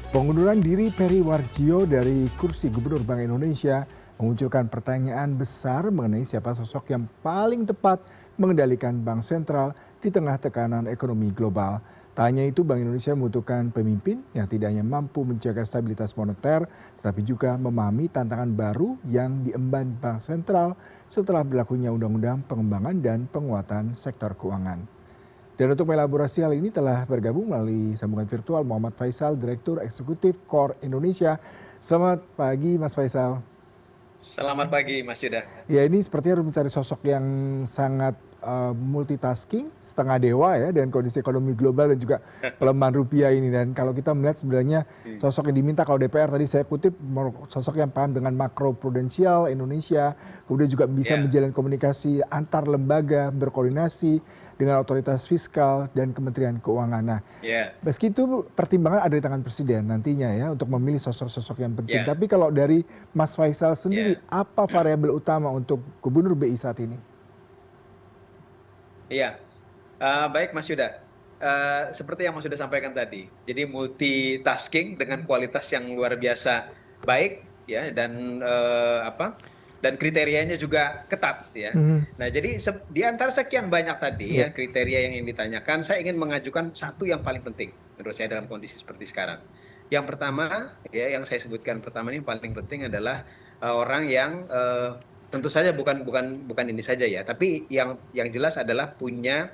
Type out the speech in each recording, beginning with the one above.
Pengunduran diri Peri Warjio dari kursi Gubernur Bank Indonesia memunculkan pertanyaan besar mengenai siapa sosok yang paling tepat mengendalikan Bank Sentral di tengah tekanan ekonomi global. Tak hanya itu, Bank Indonesia membutuhkan pemimpin yang tidak hanya mampu menjaga stabilitas moneter, tetapi juga memahami tantangan baru yang diemban Bank Sentral setelah berlakunya Undang-Undang Pengembangan dan Penguatan Sektor Keuangan. Dan untuk melaborasi hal ini telah bergabung melalui sambungan virtual Muhammad Faisal, Direktur Eksekutif Core Indonesia. Selamat pagi Mas Faisal. Selamat pagi, Mas Yuda. Ya, ini sepertinya harus mencari sosok yang sangat multitasking, setengah dewa ya, dengan kondisi ekonomi global dan juga pelemahan rupiah ini. Dan kalau kita melihat sebenarnya sosok yang diminta kalau DPR tadi saya kutip sosok yang paham dengan makro prudensial Indonesia, kemudian juga bisa Ya, menjalin komunikasi antar lembaga, berkoordinasi dengan otoritas fiskal dan Kementerian Keuangan. Nah, ya, meski itu pertimbangan ada di tangan presiden nantinya ya untuk memilih sosok-sosok yang penting. ya, Tapi kalau dari Mas Faisal sendiri, ya, apa variabel utama untuk Gubernur BI saat ini? ya. Baik, Mas Yuda. Seperti yang Mas Yuda sampaikan tadi, jadi multitasking dengan kualitas yang luar biasa baik, ya, dan dan kriterianya juga ketat, ya. Mhm. Nah, jadi di antara sekian banyak tadi Ya, ya kriteria yang ingin ditanyakan, saya ingin mengajukan satu yang paling penting menurut saya dalam kondisi seperti sekarang. Yang pertama, ya, yang saya sebutkan pertama ini yang paling penting adalah orang yang tentu saja bukan bukan bukan ini saja ya, tapi yang jelas adalah punya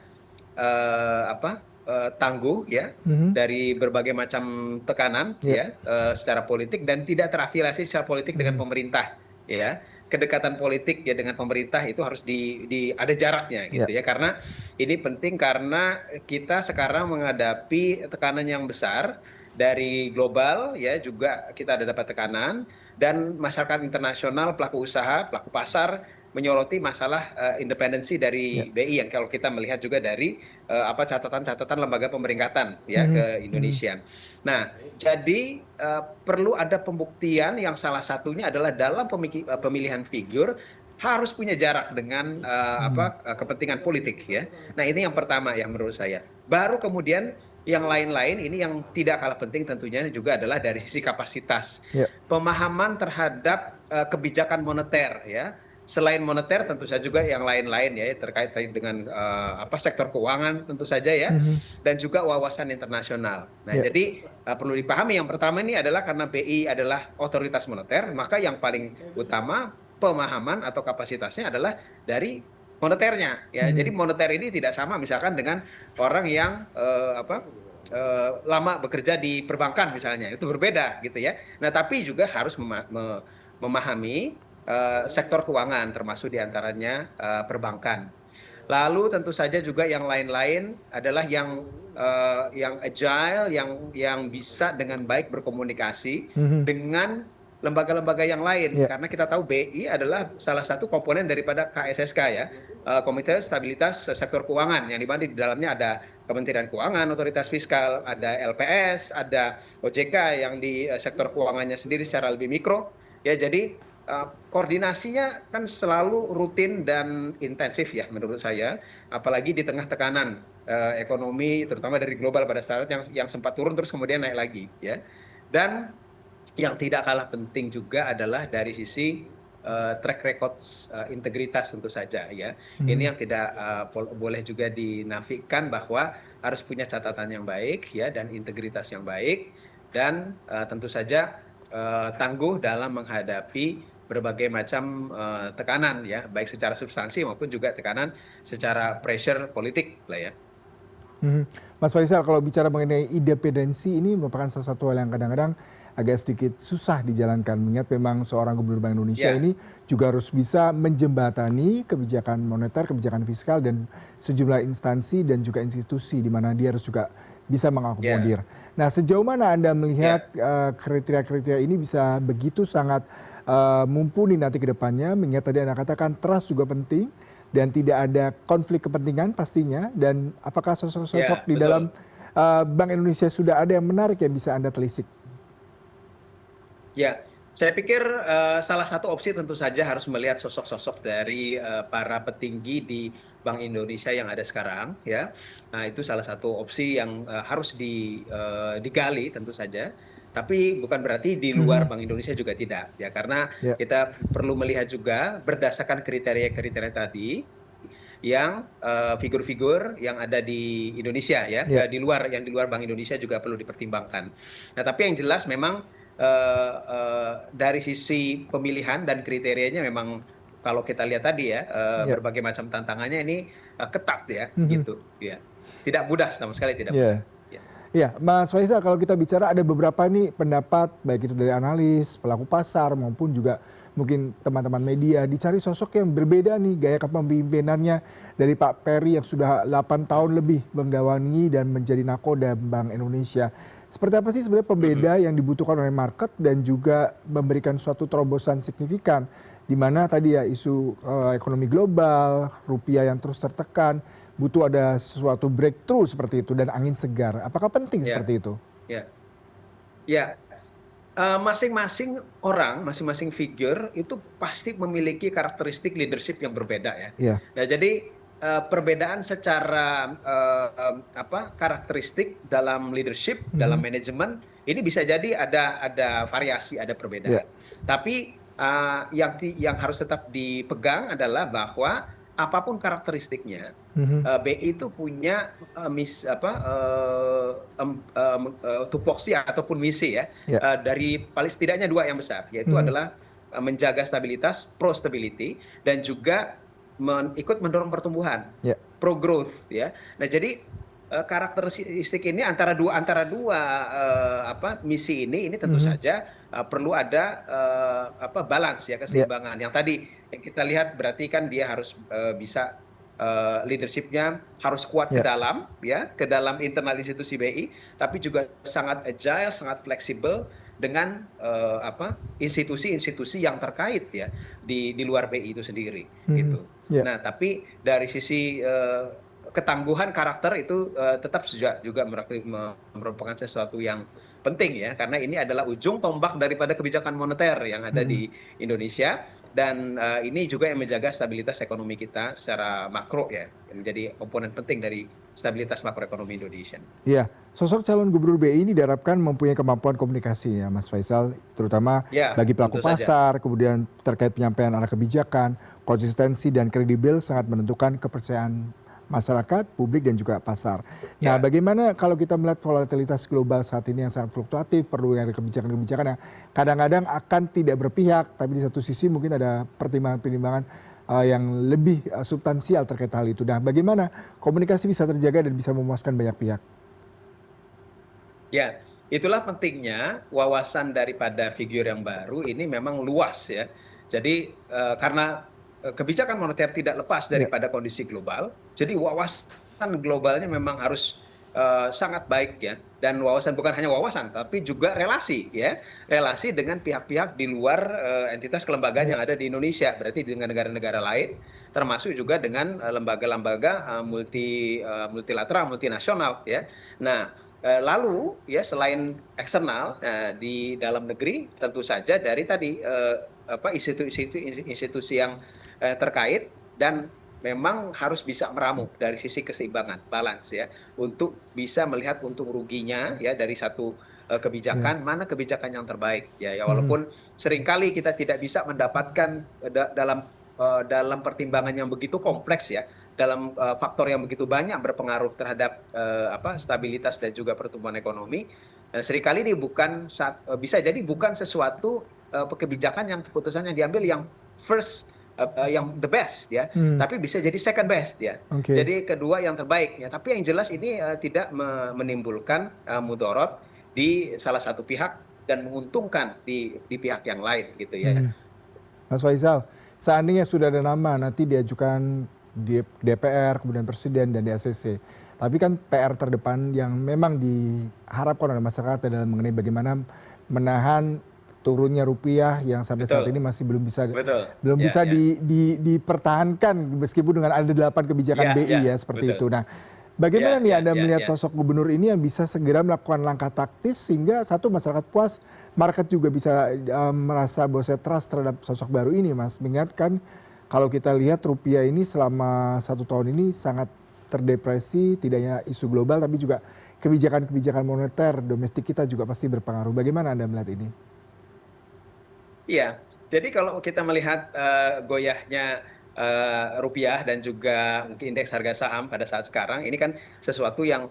tangguh ya mhm. dari berbagai macam tekanan Ya, ya secara politik dan tidak terafiliasi secara politik dengan mhm. pemerintah ya. Kedekatan politik ya dengan pemerintah itu harus di ada jaraknya Ya, gitu ya, karena ini penting karena kita sekarang menghadapi tekanan yang besar dari global ya, juga kita ada dapat tekanan dan masyarakat internasional, pelaku usaha, pelaku pasar menyoroti masalah independensi ya. dari BI yang kalau kita melihat juga dari catatan-catatan lembaga pemeringkatan ya Mhm, ke mhm. Indonesia. Nah, jadi perlu ada pembuktian yang salah satunya adalah dalam pemilihan figur harus punya jarak dengan Mhm. kepentingan politik ya. Nah, ini yang pertama ya menurut saya. Baru kemudian yang lain-lain ini yang tidak kalah penting tentunya juga adalah dari sisi kapasitas. Ya, Pemahaman terhadap kebijakan moneter ya. Selain moneter tentu saja juga yang lain-lain ya terkait tadi dengan sektor keuangan tentu saja ya, mhm. dan juga wawasan internasional. Nah, Ya, jadi perlu dipahami yang pertama ini adalah karena BI adalah otoritas moneter, maka yang paling utama pemahaman atau kapasitasnya adalah dari moneternya ya. Jadi mhm. moneter ini tidak sama misalkan dengan orang yang lama bekerja di perbankan misalnya, itu berbeda gitu ya. Nah, tapi juga harus memahami sektor keuangan termasuk diantaranya perbankan. Lalu tentu saja juga yang lain-lain adalah yang agile, yang bisa dengan baik berkomunikasi Mhm. dengan lembaga-lembaga yang lain. Ya, Karena kita tahu BI adalah salah satu komponen daripada KSSK ya, Komite Stabilitas Sektor Keuangan, yang di mana di dalamnya ada Kementerian Keuangan, Otoritas Fiskal, ada LPS, ada OJK yang di sektor keuangannya sendiri secara lebih mikro. Ya, jadi koordinasinya kan selalu rutin dan intensif ya menurut saya, apalagi di tengah tekanan ekonomi terutama dari global pada saat yang sempat turun terus kemudian naik lagi ya. Dan yang tidak kalah penting juga adalah dari sisi track record integritas tentu saja ya. Ini mhm. yang tidak boleh juga dinafikan bahwa harus punya catatan yang baik ya dan integritas yang baik, dan tentu saja tangguh dalam menghadapi berbagai macam tekanan ya, baik secara substansi maupun juga tekanan secara pressure politik lah ya. Mhm. Mas Faisal, kalau bicara mengenai independensi ini merupakan salah satu hal yang kadang-kadang agak sedikit susah dijalankan. Mengingat memang seorang gubernur Bank Indonesia Ya, ini juga harus bisa menjembatani kebijakan moneter, kebijakan fiskal, dan sejumlah instansi dan juga institusi di mana dia harus juga bisa ya, mengakomodir. Nah, sejauh mana Anda melihat ya, kriteria-kriteria ini bisa begitu sangat mumpuni nanti ke depannya? Mengingat tadi Anda katakan trust juga penting, dan tidak ada konflik kepentingan pastinya, dan apakah sosok-sosok ya, di dalam betul. Bank Indonesia sudah ada yang menarik yang bisa Anda telisik? Ya, saya pikir salah satu opsi tentu saja harus melihat sosok-sosok dari para petinggi di Bank Indonesia yang ada sekarang ya. Nah, itu salah satu opsi yang harus digali tentu saja. Tapi bukan berarti di luar Mhm. Bank Indonesia juga tidak ya, karena Ya, kita perlu melihat juga berdasarkan kriteria-kriteria tadi yang figur-figur yang ada di Indonesia ya, ya, yang di luar Bank Indonesia juga perlu dipertimbangkan. Nah, tapi yang jelas memang dari sisi pemilihan dan kriterianya memang kalau kita lihat tadi ya, ya. berbagai macam tantangannya ini ketat ya, Mhm. gitu. Ya, tidak mudah, sama sekali tidak mudah. Ya. Ya, Iya, Mas Faisal, kalau kita bicara ada beberapa nih pendapat baik itu dari analis, pelaku pasar maupun juga mungkin teman-teman media dicari sosok yang berbeda nih gaya kepemimpinannya dari Pak Peri yang sudah 8 tahun lebih menggawangi dan menjadi nakoda Bank Indonesia. Seperti apa sih sebenarnya Mhm. pembeda yang dibutuhkan oleh market dan juga memberikan suatu terobosan signifikan di mana tadi ya isu ekonomi global, rupiah yang terus tertekan, butuh ada sesuatu breakthrough seperti itu dan angin segar. Apakah penting Ya, seperti itu? ya, ya. Masing-masing orang, masing-masing figur itu pasti memiliki karakteristik leadership yang berbeda ya. Iya. Nah, jadi perbedaan secara karakteristik dalam leadership, dalam Mhm. manajemen ini bisa jadi ada variasi, ada Iya. perbedaan. Tapi yang harus tetap dipegang adalah bahwa apapun karakteristiknya, Mhm. BI itu punya tupoksi ataupun misi ya, Iya. dari paling setidaknya dua yang besar, yaitu Mhm. adalah menjaga stabilitas, pro stability, dan juga ikut mendorong pertumbuhan, Iya. pro growth ya. Nah, jadi karakteristik ini antara dua misi ini tentu Mhm. saja perlu ada balance ya, Iya. keseimbangan. Yang tadi yang kita lihat berarti kan dia harus bisa leadershipnya harus kuat ke Iya. dalam ya, ke dalam internal institusi BI, tapi juga sangat agile, sangat fleksibel dengan institusi-institusi yang terkait ya di luar BI itu sendiri Mhm. gitu. Iya. Nah, tapi dari sisi ketangguhan karakter itu tetap juga merupakan sesuatu yang penting ya, karena ini adalah ujung tombak daripada kebijakan moneter yang ada Mhm. di Indonesia, dan ini juga yang menjaga stabilitas ekonomi kita secara makro ya, yang menjadi komponen penting dari stabilitas makroekonomi Indonesia. Iya, sosok calon gubernur BI ini diharapkan mempunyai kemampuan komunikasi ya Mas Faisal, terutama Ya, bagi pelaku tentu saja. pasar, kemudian terkait penyampaian arah kebijakan, konsistensi dan kredibel sangat menentukan kepercayaan masyarakat, publik dan juga pasar. Nah, Ya. bagaimana kalau kita melihat volatilitas global saat ini yang sangat fluktuatif, perlu yang ada kebijakan-kebijakan yang kadang-kadang akan tidak berpihak, tapi di satu sisi mungkin ada pertimbangan-pertimbangan yang lebih substansial terkait hal itu. Nah, bagaimana komunikasi bisa terjaga dan bisa memuaskan banyak pihak? Ya, itulah pentingnya wawasan daripada figur yang baru ini memang luas ya. Jadi karena kebijakan moneter tidak lepas Ya. daripada kondisi global, jadi wawasan globalnya memang harus sangat baik ya. Dan wawasan bukan hanya wawasan, tapi juga relasi ya, relasi dengan pihak-pihak di luar entitas kelembagaan Ya. yang ada di Indonesia, berarti dengan negara-negara lain, termasuk juga dengan lembaga-lembaga multilateral, multinasional ya. Nah, lalu ya selain eksternal di dalam negeri tentu saja dari tadi institusi yang terkait, dan memang harus bisa meramu dari sisi keseimbangan balance ya, untuk bisa melihat untung ruginya ya dari satu Ya. kebijakan, mana kebijakan yang terbaik ya, ya Mhm. walaupun seringkali kita tidak bisa mendapatkan dalam pertimbangan yang begitu kompleks ya, dalam faktor yang begitu banyak berpengaruh terhadap stabilitas dan juga pertumbuhan ekonomi. Seringkali ini bisa jadi bukan sesuatu kebijakan yang keputusan yang diambil yang first, yang the best ya, Hmm. tapi bisa jadi second best ya. Oke. Jadi kedua yang terbaik ya. Tapi yang jelas ini tidak menimbulkan mudorot di salah satu pihak dan menguntungkan di pihak yang lain gitu ya. Mhm. Mas Faisal, seandainya sudah ada nama nanti diajukan di DPR, kemudian Presiden dan di ACC. Tapi kan PR terdepan yang memang diharapkan oleh masyarakat adalah mengenai bagaimana menahan turunnya rupiah yang sampai saat ini Betul, masih belum bisa betul. belum Ya, bisa ya. dipertahankan meskipun dengan ada 8 kebijakan Ya, BI ya, ya seperti betul. itu. Nah, bagaimana Ya, nih ya, Anda ya, melihat ya. sosok gubernur ini yang bisa segera melakukan langkah taktis sehingga satu masyarakat puas, market juga bisa merasa bahwa saya trust terhadap sosok baru ini, Mas, mengingatkan kalau kita lihat rupiah ini selama 1 tahun ini sangat terdepresi, tidak hanya isu global tapi juga kebijakan-kebijakan moneter domestik kita juga pasti berpengaruh. Bagaimana Anda melihat ini? Iya, jadi kalau kita melihat goyahnya rupiah dan juga mungkin indeks harga saham pada saat sekarang, ini kan sesuatu yang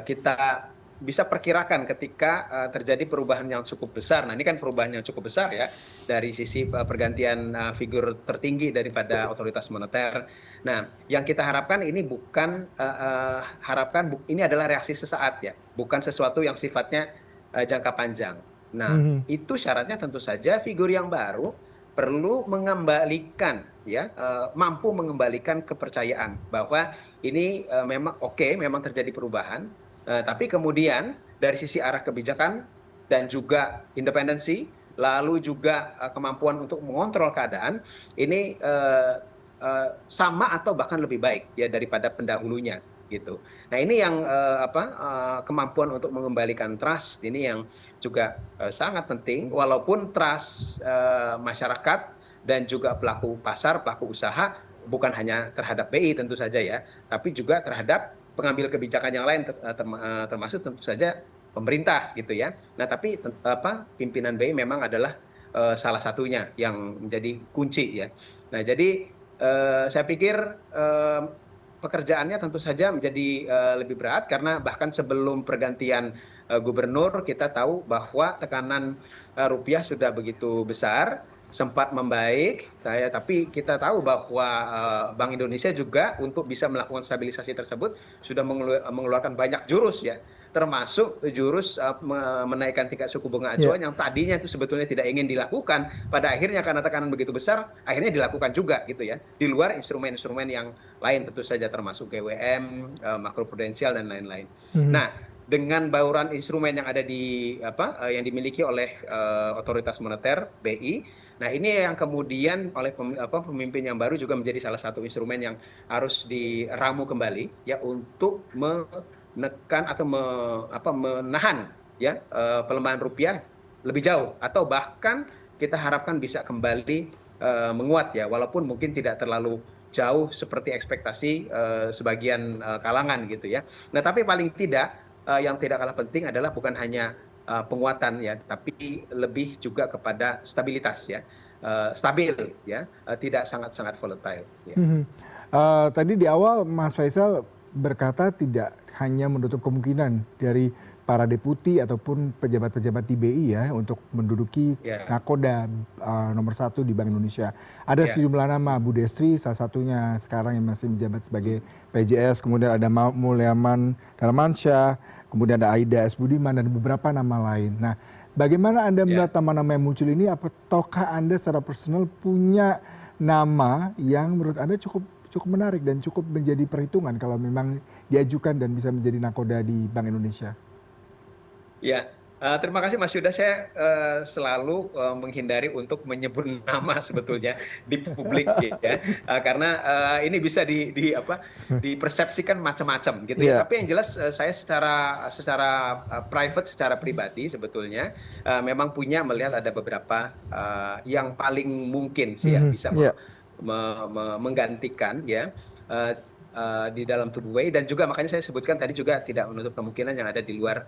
kita bisa perkirakan ketika terjadi perubahan yang cukup besar. Nah, ini kan perubahan yang cukup besar ya dari sisi pergantian figur tertinggi daripada otoritas moneter. Nah, yang kita harapkan ini bukan ini adalah reaksi sesaat ya, bukan sesuatu yang sifatnya jangka panjang. Nah, Mhm. itu syaratnya tentu saja figur yang baru perlu mengembalikan ya, mampu mengembalikan kepercayaan bahwa ini memang oke, memang terjadi perubahan, tapi kemudian dari sisi arah kebijakan dan juga independensi, lalu juga kemampuan untuk mengontrol keadaan ini sama atau bahkan lebih baik ya daripada pendahulunya gitu. Nah, ini yang kemampuan untuk mengembalikan trust ini yang juga sangat penting, walaupun trust masyarakat dan juga pelaku pasar, pelaku usaha bukan hanya terhadap BI tentu saja ya, tapi juga terhadap pengambil kebijakan yang lain termasuk tentu saja pemerintah gitu ya. Nah, tapi pimpinan BI memang adalah salah satunya yang menjadi kunci ya. Nah, jadi saya pikir eh, pekerjaannya tentu saja menjadi lebih berat karena bahkan sebelum pergantian gubernur kita tahu bahwa tekanan rupiah sudah begitu besar, sempat membaik, tapi kita tahu bahwa Bank Indonesia juga untuk bisa melakukan stabilisasi tersebut sudah mengeluarkan banyak jurus ya, termasuk jurus menaikkan tingkat suku bunga Ya. acuan yang tadinya itu sebetulnya tidak ingin dilakukan, pada akhirnya karena tekanan begitu besar, akhirnya dilakukan juga gitu ya, di luar instrumen-instrumen yang lain tentu saja termasuk GWM, makroprudensial dan lain-lain. Mhm. Nah, dengan bauran instrumen yang ada yang dimiliki oleh otoritas moneter BI, nah ini yang kemudian oleh pemimpin yang baru juga menjadi salah satu instrumen yang harus diramu kembali ya untuk menekan atau menahan ya pelemahan rupiah lebih jauh atau bahkan kita harapkan bisa kembali menguat ya walaupun mungkin tidak terlalu jauh seperti ekspektasi sebagian kalangan gitu ya. Nah, tapi paling tidak yang tidak kalah penting adalah bukan hanya penguatan ya, tapi lebih juga kepada stabilitas ya, stabil ya, tidak sangat-sangat volatile. Ya. Mhm. Tadi di awal Mas Faisal berkata tidak hanya menutup kemungkinan dari para deputi ataupun pejabat-pejabat di BI ya untuk menduduki Ya, nakoda nomor 1 di Bank Indonesia. Ada ya, sejumlah nama, Bu Destri salah satunya sekarang yang masih menjabat sebagai PJS, kemudian ada Mulyaman Darmansyah, kemudian ada Aida S. Budiman dan beberapa nama lain. Nah, bagaimana Anda ya. melihat nama-nama yang muncul ini? Apakah Anda secara personal punya nama yang menurut Anda cukup cukup menarik dan cukup menjadi perhitungan kalau memang diajukan dan bisa menjadi nakoda di Bank Indonesia? Ya, terima kasih Mas Yuda. Saya selalu menghindari untuk menyebut nama sebetulnya di publik ya, karena ini bisa dipersepsikan macam-macam gitu ya. Iya. Tapi yang jelas saya secara secara private, secara pribadi sebetulnya memang punya melihat ada beberapa yang paling mungkin sih ya Mhm. bisa Iya. menggantikan ya. eh, di dalam tubuh BI dan juga makanya saya sebutkan tadi juga tidak menutup kemungkinan yang ada di luar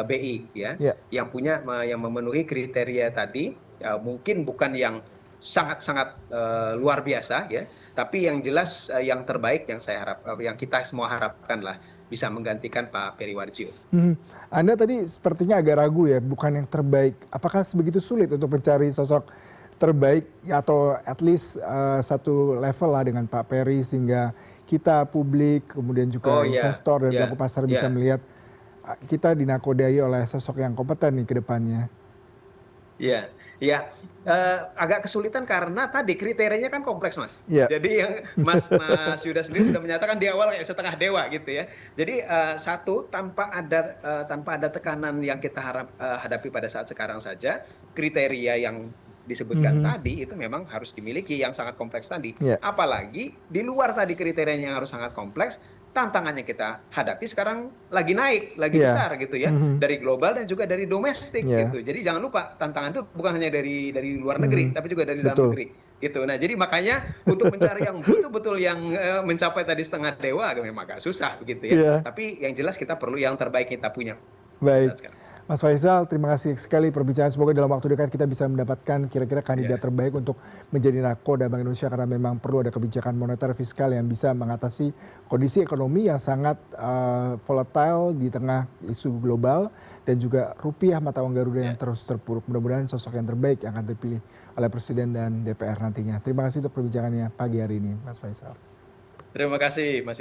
BI ya Iya. yang punya yang memenuhi kriteria tadi ya, mungkin bukan yang sangat-sangat luar biasa ya tapi yang jelas yang terbaik yang saya harap yang kita semua harapkan lah bisa menggantikan Pak Periwarjio. Mhm. Anda tadi sepertinya agak ragu ya, bukan yang terbaik. Apakah sebegitu sulit untuk mencari sosok terbaik ya, atau at least satu level lah dengan Pak Peri sehingga kita publik, kemudian Oh juga ya, investor dan pelaku ya, pasar bisa ya. melihat kita dinakodai oleh sosok yang kompeten nih ke depannya? Iya, iya. Agak kesulitan karena tadi kriterianya kan kompleks, Mas. Iya. Jadi yang Mas Yuda sendiri sudah menyatakan di awal kayak setengah dewa gitu ya. Jadi satu tanpa ada tekanan yang kita hadapi pada saat sekarang saja, kriteria yang disebutkan Mhm. tadi itu memang harus dimiliki yang sangat kompleks tadi. Iya. Apalagi di luar tadi kriterianya yang harus sangat kompleks, tantangannya kita hadapi sekarang lagi naik, lagi Iya. besar gitu ya, Mhm. dari global dan juga dari domestik Iya. gitu. Jadi jangan lupa tantangan itu bukan hanya dari luar negeri, Mhm. tapi juga dari dalam Betul. negeri. Gitu. Nah, jadi makanya untuk mencari yang betul-betul yang mencapai tadi setengah dewa memang agak susah begitu ya. Iya. Tapi yang jelas kita perlu yang terbaik kita punya pada Baik, saat sekarang. Mas Faisal, terima kasih sekali perbincangan. Semoga dalam waktu dekat kita bisa mendapatkan kira-kira kandidat Ya, terbaik untuk menjadi nakoda Bank Indonesia karena memang perlu ada kebijakan moneter fiskal yang bisa mengatasi kondisi ekonomi yang sangat volatile di tengah isu global dan juga rupiah mata uang Garuda yang ya. terus terpuruk. Mudah-mudahan sosok yang terbaik yang akan terpilih oleh Presiden dan DPR nantinya. Terima kasih untuk perbincangannya pagi hari ini, Mas Faisal. Terima kasih Mas.